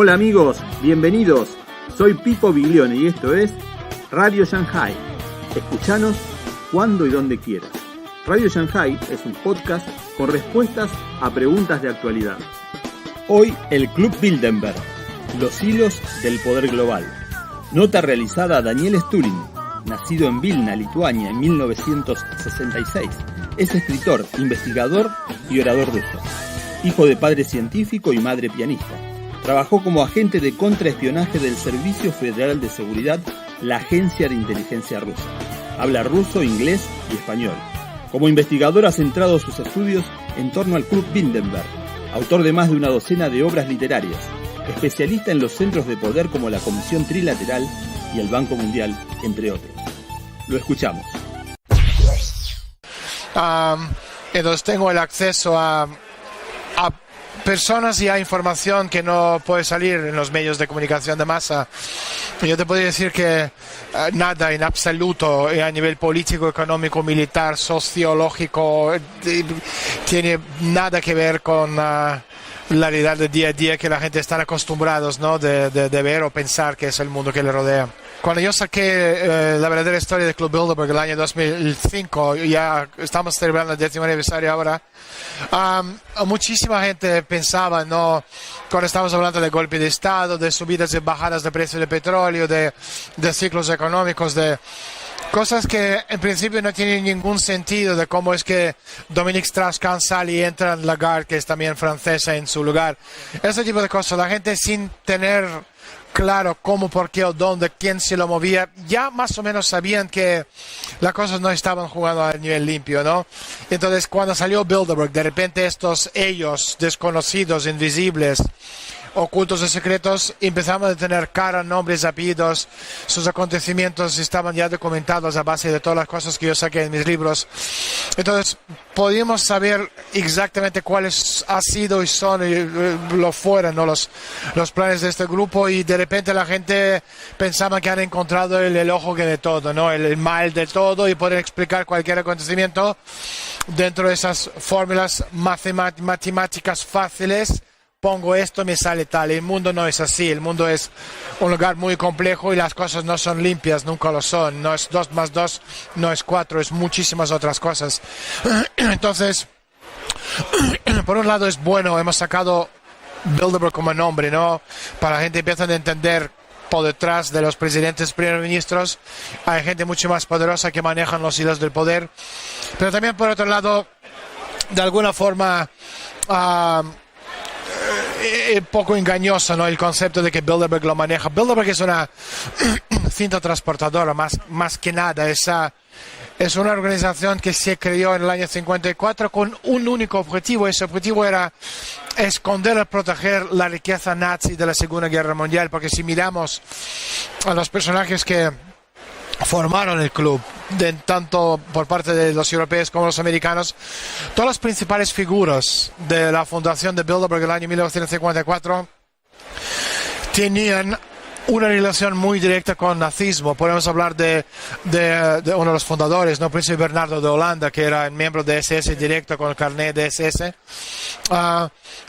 Hola amigos, bienvenidos. Soy Pipo Biglione y esto es Radio Shanghai. Escuchanos cuando y donde quieras. Radio Shanghai es un podcast con respuestas a preguntas de actualidad. Hoy el Club Bilderberg, los hilos del poder global. Nota realizada a Daniel Sturing, nacido en Vilna, Lituania, en 1966. Es escritor, investigador y orador ruso. Hijo de padre científico y madre pianista. Trabajó como agente de contraespionaje del Servicio Federal de Seguridad, la agencia de inteligencia rusa. Habla ruso, inglés y español. Como investigador ha centrado sus estudios en torno al Club Bilderberg, autor de más de una docena de obras literarias, especialista en los centros de poder como la Comisión Trilateral y el Banco Mundial, entre otros. Lo escuchamos. Entonces tengo el acceso a personas y a información que no puede salir en los medios de comunicación de masa. Yo te podría decir que nada en absoluto a nivel político, económico, militar, sociológico tiene nada que ver con la realidad del día a día que la gente está acostumbrados, ¿no? de ver o pensar que es el mundo que le rodea. Cuando yo saqué la verdadera historia del Club Bilderberg el año 2005, ya estamos celebrando el 10º aniversario ahora, muchísima gente pensaba, ¿no? Cuando estamos hablando de golpe de Estado, de subidas y bajadas de precio de petróleo, de ciclos económicos, de cosas que en principio no tienen ningún sentido, de cómo es que Dominique Strauss-Kahn sale y entra en Lagarde, que es también francesa, en su lugar. Ese tipo de cosas, la gente sin tener claro cómo, por qué o dónde, quién se lo movía, ya más o menos sabían que las cosas no estaban jugando a nivel limpio, ¿no? Entonces, cuando salió Bilderberg, de repente ellos desconocidos, invisibles, ocultos y secretos, empezamos a tener cara, nombres, apellidos, sus acontecimientos estaban ya documentados a base de todas las cosas que yo saqué en mis libros. Entonces, podíamos saber exactamente cuáles han sido y son y lo fueron, ¿no? los planes de este grupo, y de repente la gente pensaba que han encontrado el ojo que de todo, ¿no? El mal de todo, y poder explicar cualquier acontecimiento dentro de esas fórmulas matemáticas fáciles. Pongo esto, me sale tal. El mundo no es así. El mundo es un lugar muy complejo y las cosas no son limpias, nunca lo son. No es 2 más 2, no es 4, es muchísimas otras cosas. Entonces, por un lado es bueno, hemos sacado Bilderberg como nombre, ¿no? Para la gente empieza a entender por detrás de los presidentes, primeros ministros, hay gente mucho más poderosa que manejan los hilos del poder. Pero también, por otro lado, de alguna forma, poco engañoso, ¿no? El concepto de que Bilderberg lo maneja. Bilderberg es una cinta transportadora, más que nada. Es una organización que se creó en el año 54 con un único objetivo. Ese objetivo era esconder y proteger la riqueza nazi de la Segunda Guerra Mundial. Porque si miramos a los personajes que formaron el club, tanto por parte de los europeos como los americanos, todas las principales figuras de la fundación de Bilderberg en el año 1954 tenían una relación muy directa con nazismo. Podemos hablar de uno de los fundadores, ¿no? Príncipe Bernardo de Holanda, que era miembro de SS directo con el carnet de SS.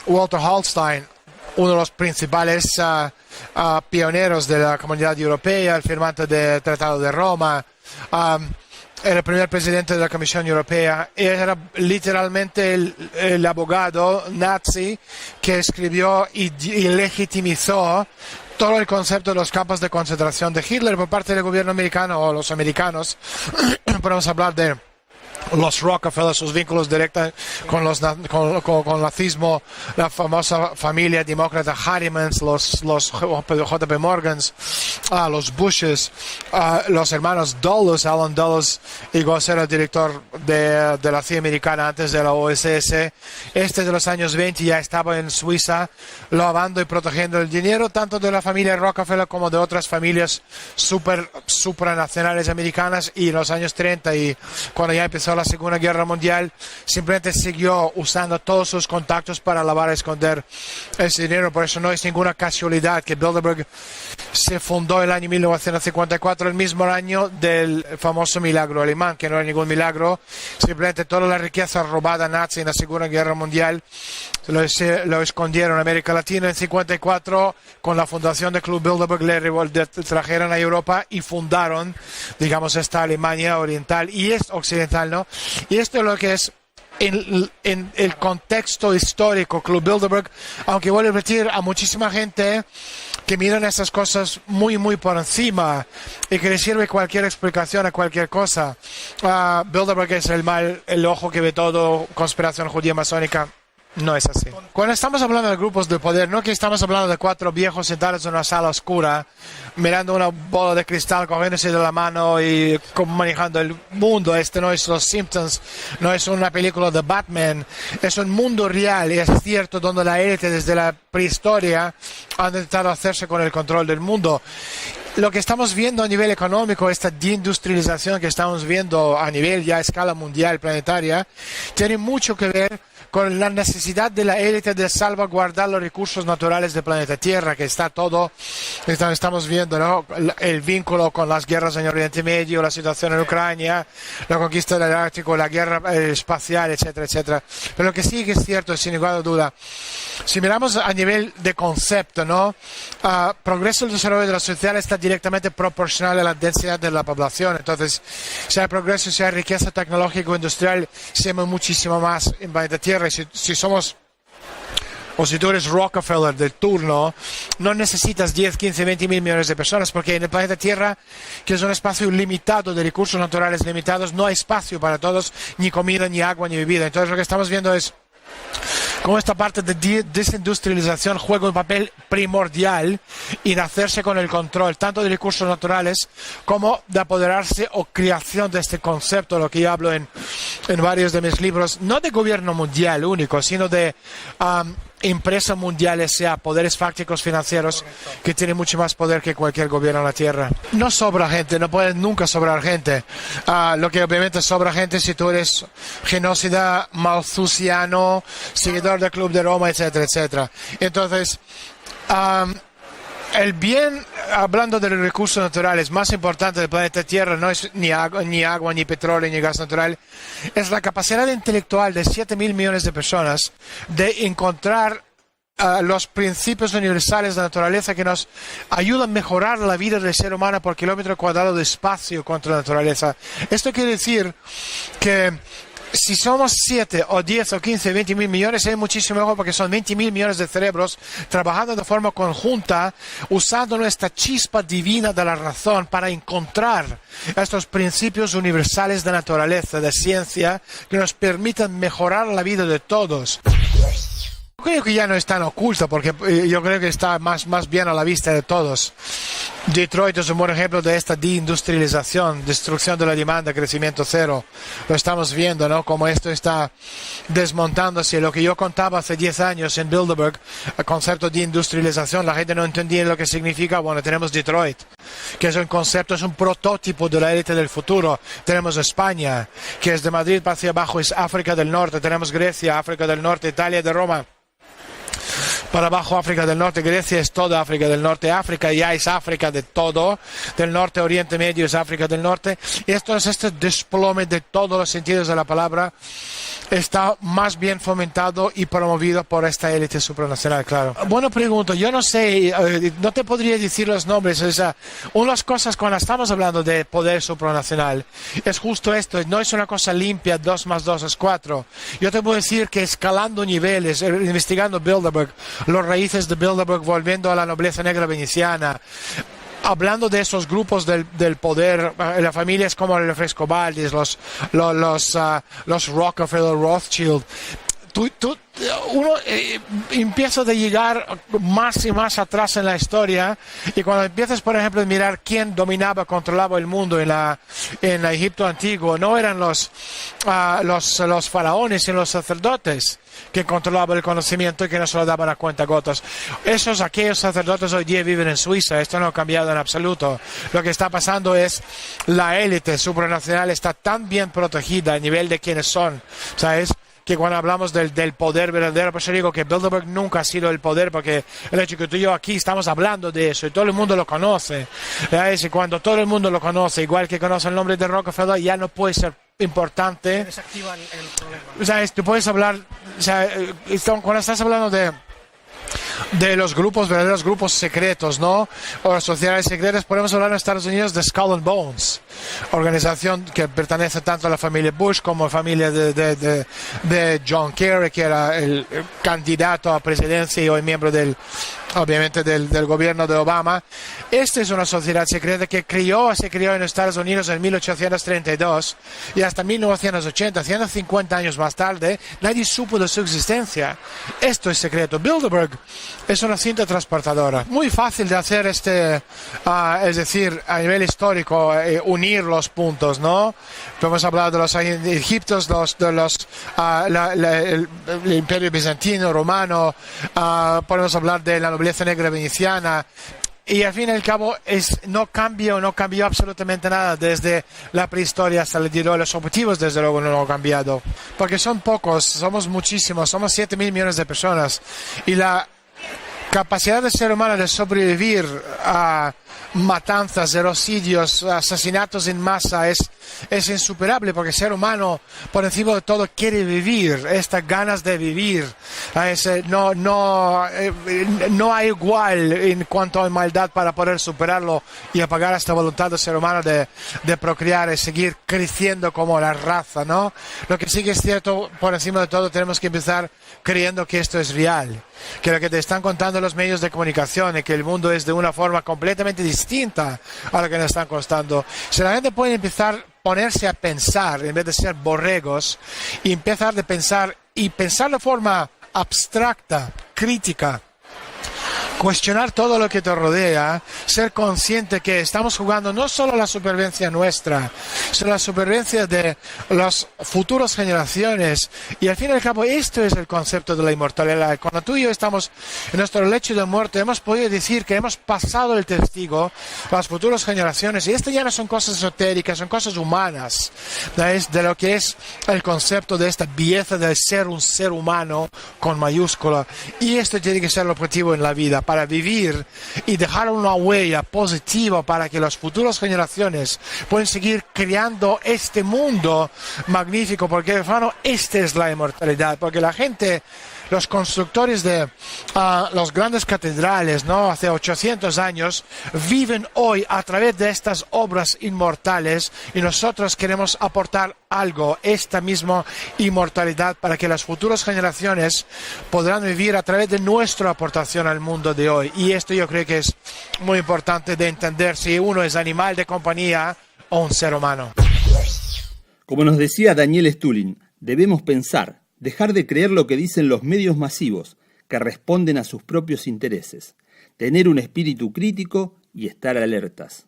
Walter Hallstein, uno de los principales pioneros de la Comunidad Europea, el firmante del Tratado de Roma, era el primer presidente de la Comisión Europea, era literalmente el abogado nazi que escribió y legitimizó todo el concepto de los campos de concentración de Hitler por parte del gobierno americano o los americanos. Podemos hablar de los Rockefeller, sus vínculos directos con el nazismo, la famosa familia demócrata Harrimans, los JP Morgans, los Bushes, los hermanos Dulles, Alan Dulles, y era el director de la CIA americana antes de la OSS. De los años 20 ya estaba en Suiza lavando y protegiendo el dinero tanto de la familia Rockefeller como de otras familias supranacionales americanas, y en los años 30, y cuando ya empezó la Segunda Guerra Mundial, simplemente siguió usando todos sus contactos para lavar y esconder ese dinero. Por eso no es ninguna casualidad que Bilderberg se fundó el año 1954, el mismo año del famoso milagro alemán, que no era ningún milagro, simplemente toda la riqueza robada nazi en la Segunda Guerra Mundial lo escondieron en América Latina. En 54, con la fundación del Club Bilderberg, le trajeron a Europa y fundaron, digamos, esta Alemania oriental y occidental, ¿no? Y esto es lo que es en el contexto histórico Club Bilderberg, aunque voy a repetir, a muchísima gente que miran esas cosas muy por encima y que le sirve cualquier explicación a cualquier cosa. Bilderberg es el ojo que ve todo, conspiración judía masónica. No es así. Cuando estamos hablando de grupos de poder, no que estamos hablando de 4 viejos sentados en una sala oscura, mirando una bola de cristal, cogiéndose de la mano y manejando el mundo. Este no es Los Simpsons, no es una película de Batman, es un mundo real, y es cierto, donde la élite desde la prehistoria han intentado hacerse con el control del mundo. Lo que estamos viendo a nivel económico, esta deindustrialización que estamos viendo a nivel ya a escala mundial, planetaria, tiene mucho que ver con la necesidad de la élite de salvaguardar los recursos naturales del planeta Tierra, que está todo, estamos viendo, ¿no? El vínculo con las guerras en Oriente Medio, la situación en Ucrania, la conquista del Ártico, la guerra espacial, etcétera, etcétera. Pero lo que sí que es cierto, sin ninguna duda, si miramos a nivel de concepto, ¿no? Progreso y desarrollo de la sociedad está directamente proporcional a la densidad de la población. Entonces, si hay progreso, si hay riqueza tecnológica o industrial, somos muchísimo más en el planeta Tierra. Si somos, o si tú eres Rockefeller del turno, no necesitas 10, 15, 20 mil millones de personas, porque en el planeta Tierra, que es un espacio limitado de recursos naturales limitados, no hay espacio para todos, ni comida, ni agua, ni bebida. Entonces lo que estamos viendo es cómo esta parte de desindustrialización juega un papel primordial en hacerse con el control tanto de recursos naturales como de apoderarse o creación de este concepto, lo que yo hablo en varios de mis libros, no de gobierno mundial único, sino de empresas mundiales, sea poderes fácticos financieros que tienen mucho más poder que cualquier gobierno en la Tierra. No sobra gente, no puede nunca sobrar gente. Lo que obviamente sobra gente si tú eres genocida, malthusiano, seguidor del Club de Roma, etcétera, etcétera. Entonces, el bien, hablando de los recursos naturales más importantes del planeta Tierra, no es ni agua, ni petróleo, ni gas natural, es la capacidad intelectual de 7 mil millones de personas de encontrar los principios universales de la naturaleza que nos ayudan a mejorar la vida del ser humano por kilómetro cuadrado de espacio contra la naturaleza. Esto quiere decir que si somos 7 o 10 o 15, 20 mil millones, es muchísimo mejor, porque son 20 mil millones de cerebros trabajando de forma conjunta, usando nuestra chispa divina de la razón para encontrar estos principios universales de naturaleza, de ciencia, que nos permitan mejorar la vida de todos. Yo creo que ya no es tan oculto, porque yo creo que está más bien a la vista de todos. Detroit es un buen ejemplo de esta deindustrialización, destrucción de la demanda, crecimiento cero. Lo estamos viendo, ¿no? Como esto está desmontándose. Lo que yo contaba hace 10 años en Bilderberg, el concepto de industrialización, la gente no entendía lo que significa. Bueno, tenemos Detroit, que es un concepto, es un prototipo de la élite del futuro. Tenemos España, que es de Madrid hacia abajo, es África del Norte. Tenemos Grecia, África del Norte, Italia de Roma para abajo, África del Norte. Grecia es toda África del Norte. África ya es África de todo. Del norte, Oriente Medio es África del Norte. Y esto es este desplome de todos los sentidos de la palabra. Está más bien fomentado y promovido por esta élite supranacional, claro. Bueno, pregunto, yo no sé, no te podría decir los nombres. O sea, una de las cosas cuando estamos hablando de poder supranacional es justo esto. No es una cosa limpia, 2 más 2 es 4. Yo te puedo decir que escalando niveles, investigando Bilderberg, los raíces de Bilderberg, volviendo a la nobleza negra veneciana, hablando de esos grupos del poder, las familias como los Frescobaldi, los Rockefeller, Rothschild, uno empieza a llegar más y más atrás en la historia, y cuando empiezas, por ejemplo, a mirar quién dominaba, controlaba el mundo en Egipto antiguo, no eran los faraones y los sacerdotes que controlaban el conocimiento y que no se lo daban a cuentagotas. Aquellos sacerdotes hoy día viven en Suiza. Esto no ha cambiado en absoluto. Lo que está pasando es la élite supranacional está tan bien protegida a nivel de quienes son, ¿sabes?, que cuando hablamos del poder verdadero, pues yo digo que Bilderberg nunca ha sido el poder, porque el hecho que tú y yo aquí estamos hablando de eso y todo el mundo lo conoce, y cuando todo el mundo lo conoce, igual que conoce el nombre de Rockefeller, ya no puede ser importante. Desactiva el problema. O sea, tú puedes hablar, o sea, cuando estás hablando de los grupos, verdaderos grupos secretos, ¿no? O las sociedades secretas, podemos hablar en Estados Unidos de Skull and Bones, organización que pertenece tanto a la familia Bush como a la familia de John Kerry, que era el candidato a presidencia y hoy miembro obviamente del gobierno de Obama. Esta es una sociedad secreta que se crió en Estados Unidos en 1832 y hasta 1980, 150 años más tarde, nadie supo de su existencia. Esto es secreto. Bilderberg es una cinta transportadora. Muy fácil de hacer es decir, a nivel histórico, unir los puntos, ¿no? Podemos hablar de los egipcios, el imperio bizantino, romano, podemos hablar de la nobleza negra veneciana. Y al fin y al cabo no cambió absolutamente nada desde la prehistoria hasta el día de hoy. Los objetivos desde luego no han cambiado, porque son pocos, somos muchísimos, somos 7.000 millones de personas, y la capacidad del ser humano de sobrevivir a matanzas, genocidios, asesinatos en masa es insuperable, porque el ser humano por encima de todo quiere vivir, estas ganas de vivir, no hay igual en cuanto a maldad para poder superarlo y apagar esta voluntad del ser humano de procrear y seguir creciendo como la raza, ¿no? Lo que sí que es cierto, por encima de todo tenemos que empezar creyendo que esto es real, que lo que te están contando los medios de comunicación y que el mundo es de una forma completamente distinta a lo que nos están contando. Si la gente puede empezar a ponerse a pensar en vez de ser borregos y empezar a pensar de forma abstracta, crítica, cuestionar todo lo que te rodea, ser consciente que estamos jugando no solo la supervivencia nuestra, sino la supervivencia de las futuras generaciones. Y al fin y al cabo, esto es el concepto de la inmortalidad. Cuando tú y yo estamos en nuestro lecho de muerte, hemos podido decir que hemos pasado el testigo a las futuras generaciones. Y esto ya no son cosas esotéricas, son cosas humanas, de lo que es el concepto de esta belleza de ser un ser humano con mayúscula. Y esto tiene que ser el objetivo en la vida, para vivir y dejar una huella positiva para que las futuras generaciones puedan seguir creando este mundo magnífico, porque hermano, esta es la inmortalidad, porque la gente, los constructores de los grandes catedrales, ¿no? Hace 800 años, viven hoy a través de estas obras inmortales, y nosotros queremos aportar algo, esta misma inmortalidad, para que las futuras generaciones podrán vivir a través de nuestra aportación al mundo de hoy. Y esto yo creo que es muy importante de entender si uno es animal de compañía o un ser humano. Como nos decía Daniel Stulin, debemos pensar, dejar de creer lo que dicen los medios masivos, que responden a sus propios intereses, tener un espíritu crítico y estar alertas.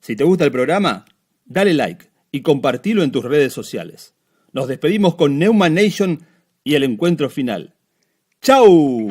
Si te gusta el programa, dale like y compartilo en tus redes sociales. Nos despedimos con Neumann Nation y el encuentro final. ¡Chau!